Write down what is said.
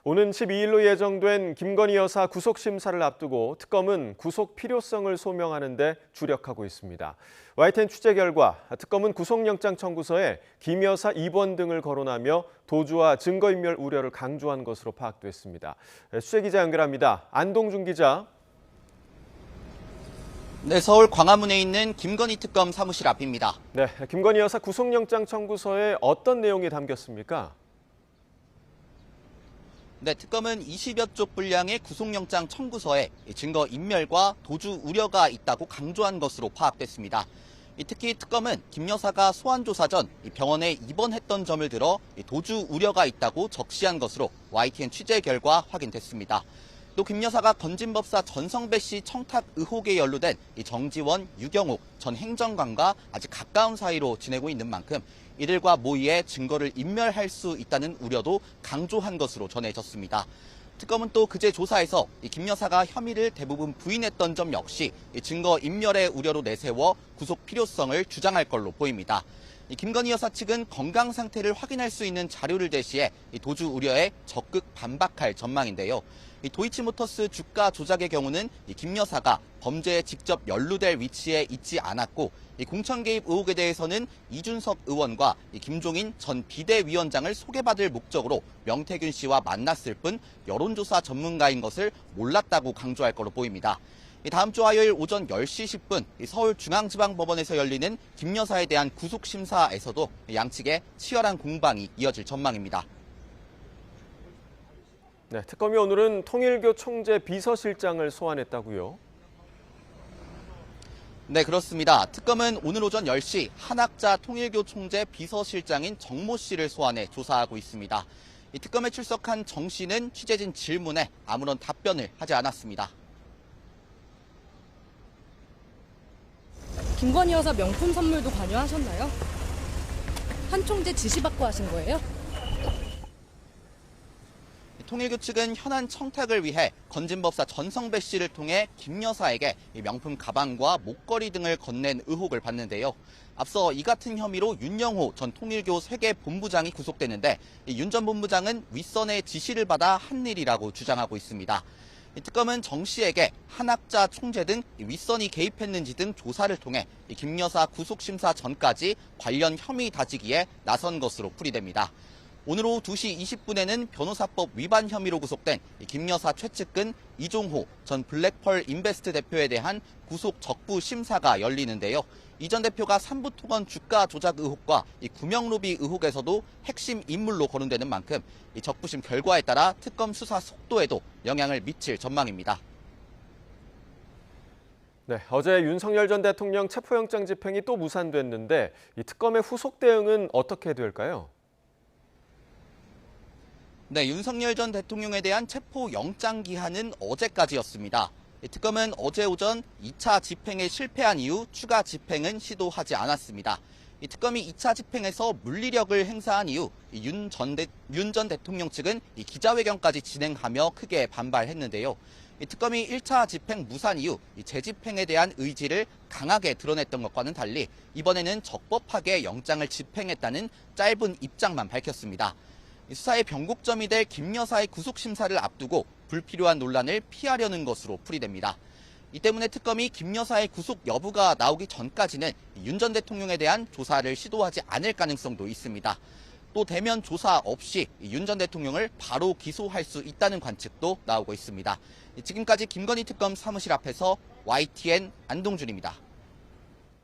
오는 12일로 예정된 김건희 여사 구속 심사를 앞두고 특검은 구속 필요성을 소명하는 데 주력하고 있습니다. YTN 취재 결과 특검은 구속영장 청구서에 김 여사 입원 등을 거론하며 도주와 증거인멸 우려를 강조한 것으로 파악됐습니다. 취재 기자 연결합니다. 안동준 기자. 네, 서울 광화문에 있는 김건희 특검 사무실 앞입니다. 네, 김건희 여사 구속영장 청구서에 어떤 내용이 담겼습니까? 네, 특검은 20여 쪽 분량의 구속영장 청구서에 증거 인멸과 도주 우려가 있다고 강조한 것으로 파악됐습니다. 특히 특검은 김 여사가 소환 조사 전 병원에 입원했던 점을 들어 도주 우려가 있다고 적시한 것으로 YTN 취재 결과 확인됐습니다. 또 김 여사가 건진법사 전성배 씨 청탁 의혹에 연루된 정지원, 유경옥 전 행정관과 아주 가까운 사이로 지내고 있는 만큼 이들과 모의해 증거를 인멸할 수 있다는 우려도 강조한 것으로 전해졌습니다. 특검은 또 그제 조사에서 김 여사가 혐의를 대부분 부인했던 점 역시 증거 인멸의 우려로 내세워 구속 필요성을 주장할 걸로 보입니다. 김건희 여사 측은 건강 상태를 확인할 수 있는 자료를 제시해 도주 우려에 적극 반박할 전망인데요. 도이치모터스 주가 조작의 경우는 김 여사가 범죄에 직접 연루될 위치에 있지 않았고 공천 개입 의혹에 대해서는 이준석 의원과 김종인 전 비대위원장을 소개받을 목적으로 명태균 씨와 만났을 뿐 여론조사 전문가인 것을 몰랐다고 강조할 것으로 보입니다. 다음 주 화요일 오전 10시 10분 서울중앙지방법원에서 열리는 김 여사에 대한 구속심사에서도 양측의 치열한 공방이 이어질 전망입니다. 네, 특검이 오늘은 통일교 총재 비서실장을 소환했다고요? 네, 그렇습니다. 특검은 오늘 오전 10시 한학자 통일교 총재 비서실장인 정모 씨를 소환해 조사하고 있습니다. 이 특검에 출석한 정 씨는 취재진 질문에 아무런 답변을 하지 않았습니다. 김건희 여사 명품 선물도 관여하셨나요? 한 총재 지시받고 하신 거예요? 통일교 측은 현안 청탁을 위해 건진법사 전성배 씨를 통해 김 여사에게 명품 가방과 목걸이 등을 건넨 의혹을 받는데요. 앞서 이 같은 혐의로 윤영호 전 통일교 세계본부장이 구속됐는데 윤 전 본부장은 윗선의 지시를 받아 한 일이라고 주장하고 있습니다. 특검은 정 씨에게 한학자 총재 등 윗선이 개입했는지 등 조사를 통해 김 여사 구속심사 전까지 관련 혐의 다지기에 나선 것으로 풀이됩니다. 오늘 오후 2시 20분에는 변호사법 위반 혐의로 구속된 김 여사 최측근 이종호 전 블랙펄 인베스트 대표에 대한 구속 적부 심사가 열리는데요. 이 전 대표가 삼부토건 주가 조작 의혹과 구명로비 의혹에서도 핵심 인물로 거론되는 만큼 적부심 결과에 따라 특검 수사 속도에도 영향을 미칠 전망입니다. 네, 어제 윤석열 전 대통령 체포영장 집행이 또 무산됐는데 이 특검의 후속 대응은 어떻게 될까요? 네, 윤석열 전 대통령에 대한 체포 영장 기한은 어제까지였습니다. 특검은 어제 오전 2차 집행에 실패한 이후 추가 집행은 시도하지 않았습니다. 특검이 2차 집행에서 물리력을 행사한 이후 윤 전 대통령 측은 기자회견까지 진행하며 크게 반발했는데요. 특검이 1차 집행 무산 이후 재집행에 대한 의지를 강하게 드러냈던 것과는 달리 이번에는 적법하게 영장을 집행했다는 짧은 입장만 밝혔습니다. 수사의 변곡점이 될 김 여사의 구속심사를 앞두고 불필요한 논란을 피하려는 것으로 풀이됩니다. 이 때문에 특검이 김 여사의 구속 여부가 나오기 전까지는 윤 전 대통령에 대한 조사를 시도하지 않을 가능성도 있습니다. 또 대면 조사 없이 윤 전 대통령을 바로 기소할 수 있다는 관측도 나오고 있습니다. 지금까지 김건희 특검 사무실 앞에서 YTN 안동준입니다.